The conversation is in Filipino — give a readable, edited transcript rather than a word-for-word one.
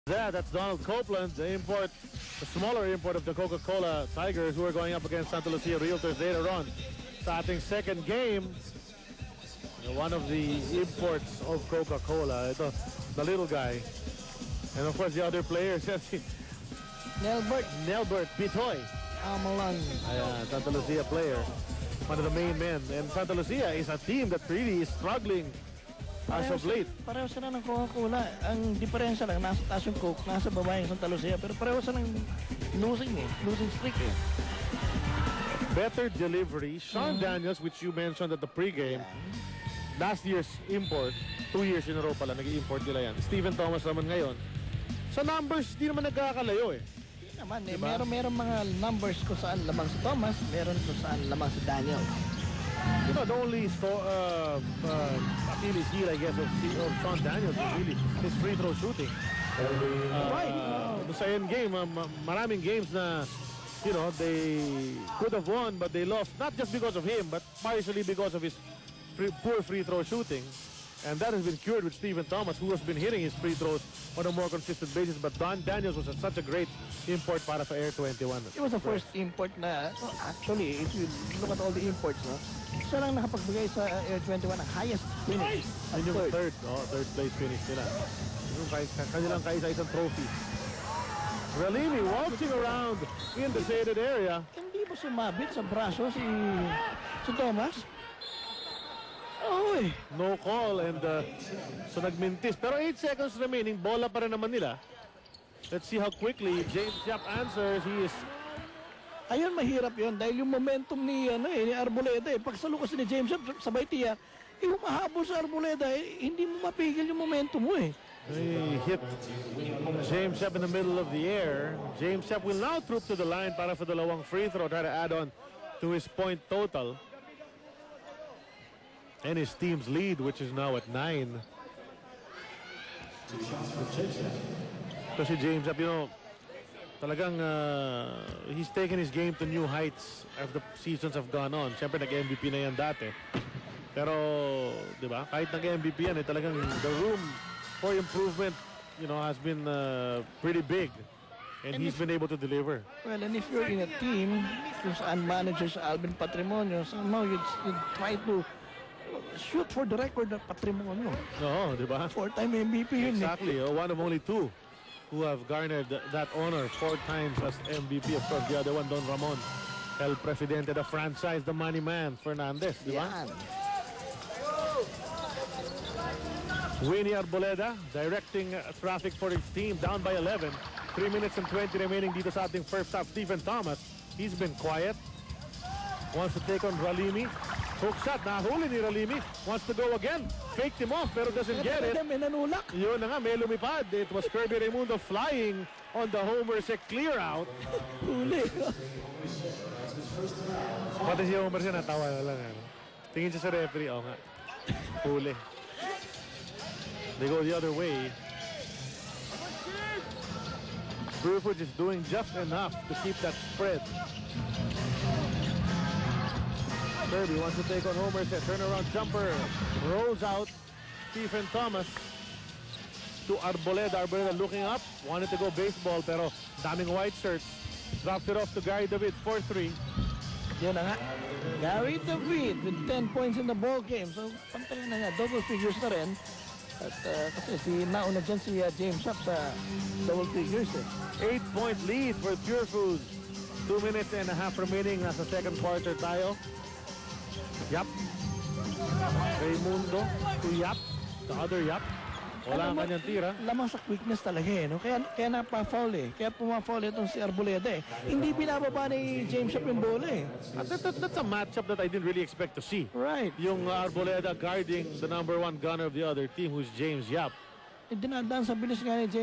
Yeah, that's Donald Copeland, the smaller import of the Coca-Cola Tigers, who are going up against Santa Lucia Realtors later on. Sa ating second game, one of the imports of Coca-Cola, ito, the little guy. And of course, the other players, Nelbert Pitoy. Amalan. Ayan, Santa Lucia player. One of the main men. And Santa Lucia is a team that really is struggling as of late. Pareho sila ng Coca-Cola. Ang diferensya lang, nasa taas yung Coke, nasa baba yung Santa Lucia. Pero pareho sila ng losing streak eh. Better delivery. Sean Daniels, which you mentioned at the pregame, last year's import, 2 years in a row pala, nag-i-import nila yan. Stephen Thomas naman ngayon. Sa numbers, di naman nagkakalayo eh. Hindi naman eh. Diba? Meron mga numbers kung saan lamang si Thomas, meron kung saan lamang si Daniels. You know, the only Achilles heel, I guess, of Sean Daniels is really his free throw shooting. Right. Sa end game, maraming games na, you know, they could have won, but they lost, not just because of him, but partially because of his poor free throw shooting. And that has been cured with Stephen Thomas, who has been hitting his free throws on a more consistent basis. But Don Daniels was such a great import para sa Air 21. It was the first import na, actually, if you look at all the imports, no, siya lang nakapagbigay sa Air 21 ang highest finish. Yun yung third place finish nila. Yung kanilang kaisa-isang trophy. Ralimi waltzing around in the shaded area. Hindi ba sumabit sa braso si Thomas? Oy. No call and so nagmintis. Pero 8 seconds remaining, bola pa rin naman nila. Let's see how quickly James Yap answers. He is... Ayun, mahirap yun dahil yung momentum ni Arboleda eh. Pag salukas ni James Yap, sabay tiyak, humahabol sa Arboleda eh, hindi mo mapigil yung momentum mo eh. He hit James Yap in the middle of the air. James Yap will now troop to the line para for dalawang free throw, try to add on to his point total. And his team's lead, which is now at 9. So si James Yap, you know, talagang he's taken his game to new heights as the seasons have gone on. Siyempre nag-MVP na yan dati. Pero, di ba, kahit nag-MVP yan, talagang the room for improvement, you know, has been pretty big. And he's been able to deliver. Well, and if you're in a team kung saan manager sa Alvin Patrimonio, somehow you'd try to shoot for the record ng Patrimonio. Oo, di ba? 4-time MVP yun. Exactly. One of only 2 who have garnered that honor 4 times as MVP. Of course, the other one, Don Ramon, El Presidente, the franchise, the money man, Fernandez, di ba? Winnie Arboleda directing traffic for his team, down by 11. 3 minutes and 20 remaining dito sa ating first half. Stephen Thomas, he's been quiet. Wants to take on Ralimi. Hook shot, nahuli ni Ralimi. Wants to go again. Faked him off pero doesn't get it. May nanulak. Yun na nga, may lumipad. It was Kirby Raimundo flying on the Homer-Sec clear out. Huli. Pati si Homer siya natawa na lang. Tingin siya sa referee. Oo nga. Huli. They go the other way. Bruford is doing just enough to keep that spread. Kirby wants to take on Homer-Sec. Turnaround jumper. Rolls out. Stephen Thomas to Arboleda. Arboleda looking up. Wanted to go baseball pero daming white shirts. Drops it off to Gary David. 4-3. Yun na nga. Gary David with 10 points in the ball game. So, pantayan na nga. Double figures na rin. At kasi nauna dyan si James Yap sa double figures eh. 8-point lead for Pure Foods. 2 minutes and a half remaining. Nasa second quarter tayo. Yap. Raimundo to Yap. The other Yap. Wala ang kanyang tira. Lamang sa quickness talaga eh. No? Kaya napa-foul eh. Kaya puma-foul itong si Arboleda eh. Hindi binababa ni James Yap yung bola eh. That's a matchup that I didn't really expect to see. Right. Yung Arboleda guarding the #1 gunner of the other team, who's James Yap. Dinadaan sa bilis nga ni James